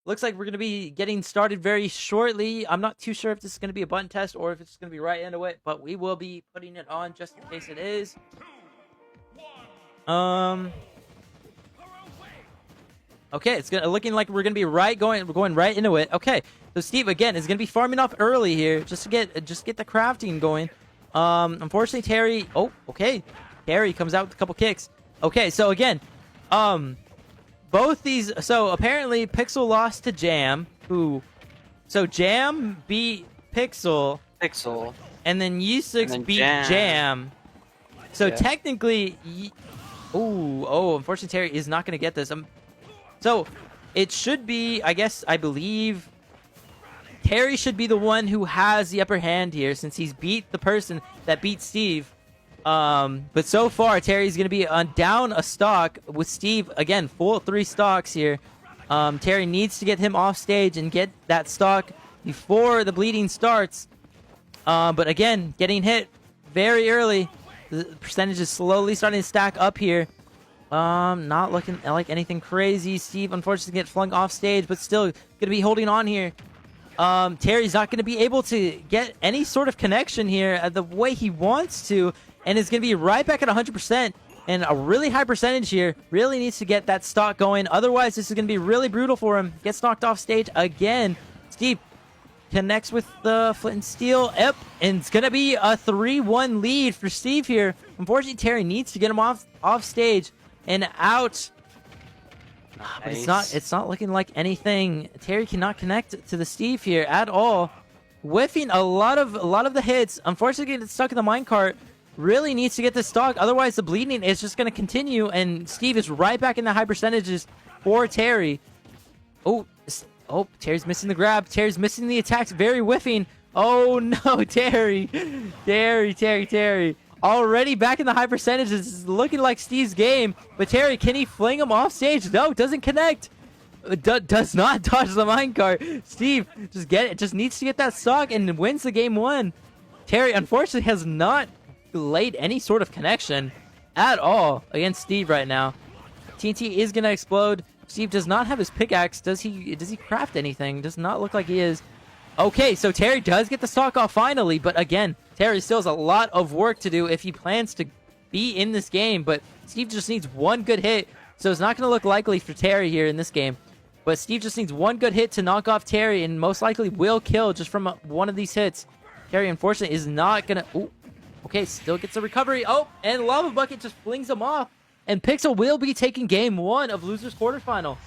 looks like we're going to be getting started very shortly. I'm not too sure if this is going to be a button test or if it's going to be right into it, but we will be putting it on just in case it is. Okay, it's looking like we're going to be going right into it. Okay, so Steve again is going to be farming off early here just to get the crafting going. Unfortunately, Terry. Oh, okay. Terry comes out with a couple kicks. Okay, so again, both these. So apparently, Pixel lost to Jam. So Jam beat Pixel, and then Yisux beat Jam. So technically, unfortunately, Terry is not going to get this. So it should be, I believe, Terry should be the one who has the upper hand here since he's beat the person that beat Steve. But so far, Terry's going to be down a stock with Steve. Again, full 3 stocks here. Terry needs to get him off stage and get that stock before the bleeding starts. But again, getting hit very early. The percentage is slowly starting to stack up here. Not looking like anything crazy. Steve unfortunately gets flung off stage, but still going to be holding on here. Terry's not going to be able to get any sort of connection here the way he wants to, and is going to be right back at 100%, and a really high percentage here. Really needs to get that stock going, otherwise this is going to be really brutal for him. Gets knocked off stage again. Steve connects with the flint and steel. Yep, and it's going to be a 3-1 lead for Steve here. Unfortunately, Terry needs to get him off stage and out. Nice. But it's not looking like anything. Terry cannot connect to the Steve here at all. Whiffing a lot of the hits. Unfortunately, getting stuck in the minecart. Really needs to get this stock. Otherwise, the bleeding is just going to continue. And Steve is right back in the high percentages for Terry. Oh, Terry's missing the grab. Terry's missing the attacks. Very whiffing. Oh, no, Terry. Terry. Already back in the high percentages. This is looking like Steve's game. But Terry, can he fling him off stage? No, doesn't connect. Does not dodge the minecart. Steve just needs to get that stock and wins the game 1. Terry, unfortunately, has not laid any sort of connection at all against Steve right now. TNT is going to explode. Steve does not have his pickaxe. Does he craft anything? Does not look like he is. Okay, so Terry does get the stock off finally, but again, Terry still has a lot of work to do if he plans to be in this game, but Steve just needs one good hit, so it's not going to look likely for Terry here in this game. But Steve just needs one good hit to knock off Terry, and most likely will kill just from one of these hits. Terry, unfortunately, is not going to... Ooh, okay, still gets a recovery. Oh, and Lava Bucket just flings him off, and Pixel will be taking game 1 of Losers Quarterfinal.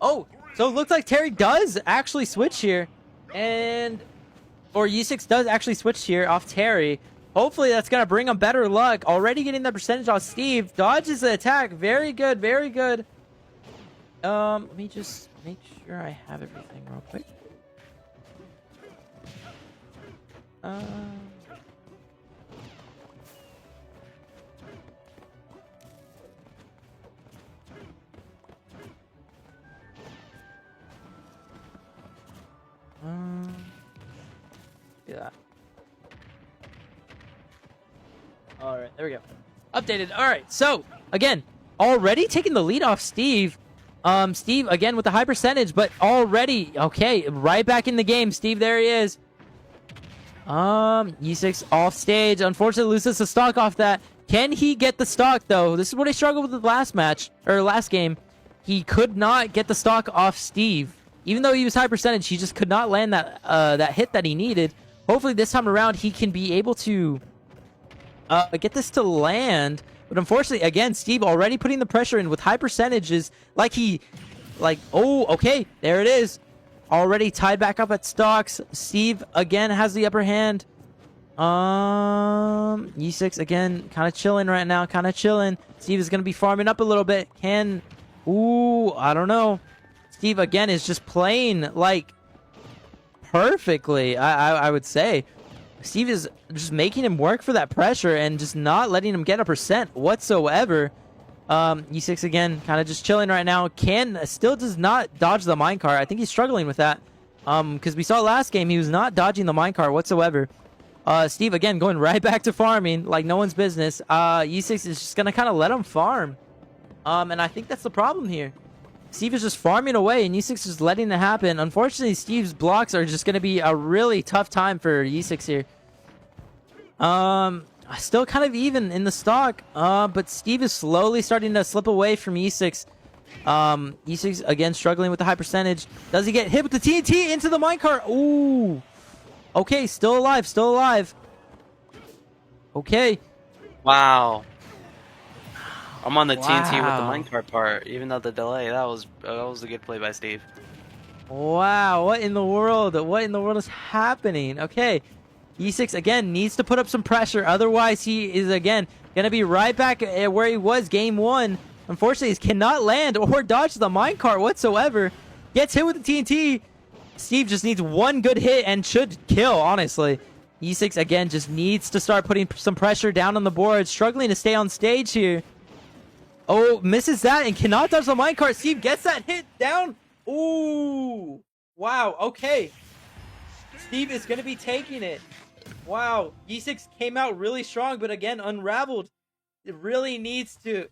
Oh, so it looks like Terry does actually switch here, or Yisux does actually switch here off Terry. Hopefully that's going to bring him better luck. Already getting that percentage off Steve. Dodges the attack. Very good, very good. Let me just make sure I have everything real quick. Do that. All right, there we go. Updated. All right, so again, already taking the lead off Steve. Steve again with the high percentage, but already okay, right back in the game. Steve, there he is. Yisux off stage. Unfortunately, loses the stock off that. Can he get the stock though? This is what he struggled with the last game. He could not get the stock off Steve. Even though he was high percentage, he just could not land that hit that he needed. Hopefully this time around he can be able to get this to land. But unfortunately, again, Steve already putting the pressure in with high percentages. Oh, okay, there it is. Already tied back up at stocks. Steve again has the upper hand. Yisux again kind of chilling right now, kind of chilling. Steve is going to be farming up a little bit. Ooh, I don't know. Steve again is just playing like perfectly, I would say. Steve is just making him work for that pressure and just not letting him get a percent whatsoever. Yisux again kind of just chilling right now. Still does not dodge the minecart. I think he's struggling with that. Because we saw last game he was not dodging the minecart whatsoever. Steve again going right back to farming like no one's business. Yisux is just gonna kind of let him farm. And I think that's the problem here. Steve is just farming away, and Yisux is letting it happen. Unfortunately, Steve's blocks are just going to be a really tough time for Yisux here. Still kind of even in the stock, but Steve is slowly starting to slip away from Yisux. Yisux, again, struggling with the high percentage. Does he get hit with the TNT into the minecart? Ooh. Okay, still alive, still alive. Okay. Wow. I'm on the TNT with the minecart part, even though the delay. That was a good play by Steve. Wow, what in the world? What in the world is happening? Okay. Yisux, again, needs to put up some pressure. Otherwise, he is, again, going to be right back where he was game 1. Unfortunately, he cannot land or dodge the minecart whatsoever. Gets hit with the TNT. Steve just needs one good hit and should kill, honestly. Yisux, again, just needs to start putting some pressure down on the board. Struggling to stay on stage here. Oh, misses that and cannot dodge the minecart. Steve gets that hit down. Ooh. Wow, okay. Steve is going to be taking it. Wow. Yisux came out really strong, but again, unraveled. It really needs to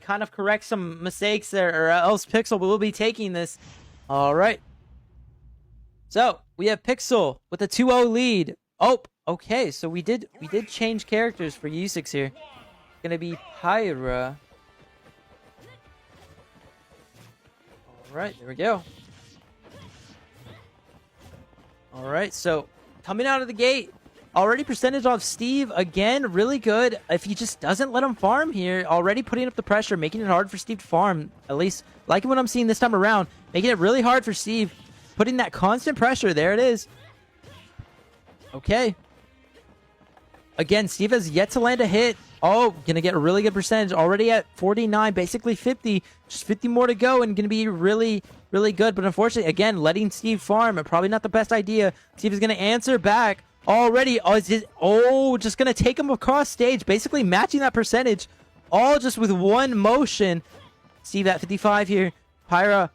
kind of correct some mistakes there, or else Pixel will be taking this. All right. So we have Pixel with a 2-0 lead. Oh, okay. So we did change characters for Yisux here. Gonna be Pyra. All right, there we go. All right, so coming out of the gate, already percentage off Steve again, really good. If he just doesn't let him farm here, already putting up the pressure, making it hard for Steve to farm. At least liking what I'm seeing this time around, making it really hard for Steve, putting that constant pressure. There it is. Okay. Again, Steve has yet to land a hit. Oh, gonna get a really good percentage. Already at 49, basically 50. Just 50 more to go and gonna be really, really good. But unfortunately, again, letting Steve farm, probably not the best idea. Steve is gonna answer back already. Just gonna take him across stage, basically matching that percentage. All just with one motion. Steve at 55 here. Pyra.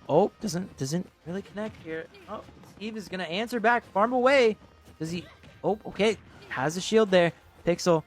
Oh, doesn't really connect here. Oh, Steve is gonna answer back, farm away. Does he? Oh, okay. Has a shield there. Pixel.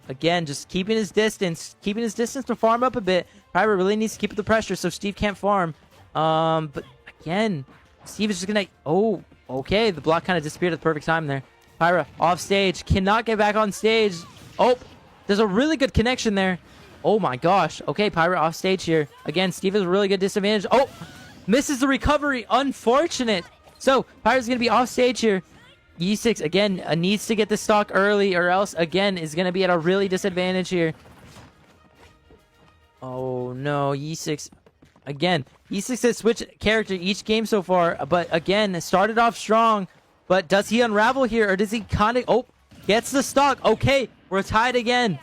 Again, just keeping his distance to farm up a bit. Pyra really needs to keep up the pressure so Steve can't farm. But again, Steve is just gonna. Oh, okay. The block kind of disappeared at the perfect time there. Pyra off stage, cannot get back on stage. Oh, there's a really good connection there. Oh my gosh. Okay, Pyra off stage here. Again, Steve has a really good disadvantage. Oh, misses the recovery. Unfortunate. So Pyra's gonna be off stage here. Yisux, again, needs to get the stock early or else, again, is going to be at a really disadvantage here. Oh, no. Yisux, again, Yisux has switched character each game so far, but again, started off strong. But does he unravel here, or does he kind of... Oh, gets the stock. Okay, we're tied again.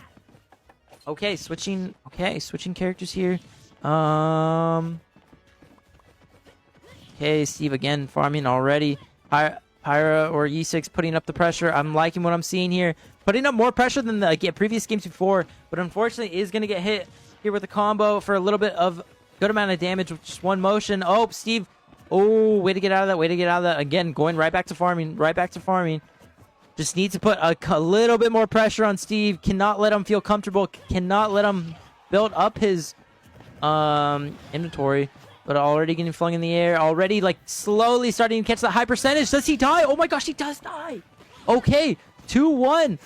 Okay, switching characters here. Okay, Steve again farming already. Pyra or Yisux putting up the pressure. I'm liking what I'm seeing here. Putting up more pressure than the previous games before, but unfortunately is going to get hit here with a combo for a little bit of good amount of damage with just one motion. Oh, Steve. Oh, way to get out of that. Again, going right back to farming. Just needs to put a little bit more pressure on Steve. Cannot let him feel comfortable. Cannot let him build up his inventory. But already getting flung in the air. Already, like, slowly starting to catch that high percentage. Does he die? Oh my gosh, he does die. Okay, 2-1.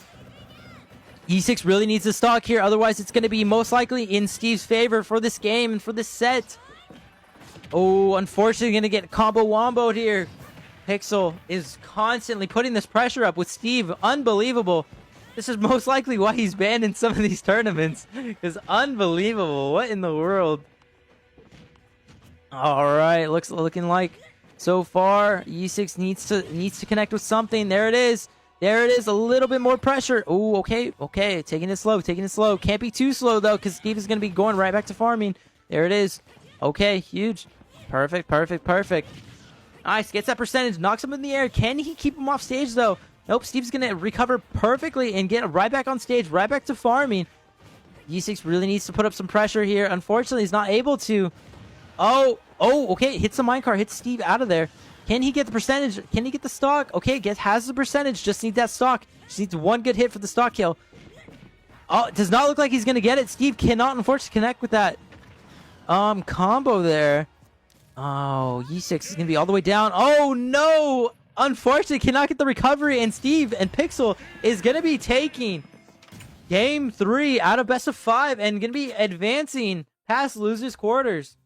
Yisux really needs the stock here. Otherwise, it's going to be most likely in Steve's favor for this game and for this set. Oh, unfortunately, going to get combo womboed here. Pixel is constantly putting this pressure up with Steve. Unbelievable. This is most likely why he's banned in some of these tournaments. It's unbelievable. What in the world? All right, looking like so far Yisux needs to connect with something. There it is. A little bit more pressure. Oh, okay. Taking it slow. Can't be too slow though, because Steve is gonna be going right back to farming. There it is. Okay, huge. Perfect. Nice. Gets that percentage. Knocks him in the air. Can he keep him off stage though? Nope. Steve's gonna recover perfectly and get right back on stage. Right back to farming. Yisux really needs to put up some pressure here. Unfortunately, he's not able to. Oh, okay. Hits the minecart. Hits Steve out of there. Can he get the percentage? Can he get the stock? Okay, has the percentage. Just needs that stock. Just needs one good hit for the stock kill. Oh, it does not look like he's gonna get it. Steve cannot unfortunately connect with that combo there. Oh, Yisux is gonna be all the way down. Oh no! Unfortunately, cannot get the recovery, and Steve and Pixel is gonna be taking game 3 out of best of 5 and gonna be advancing past losers quarters.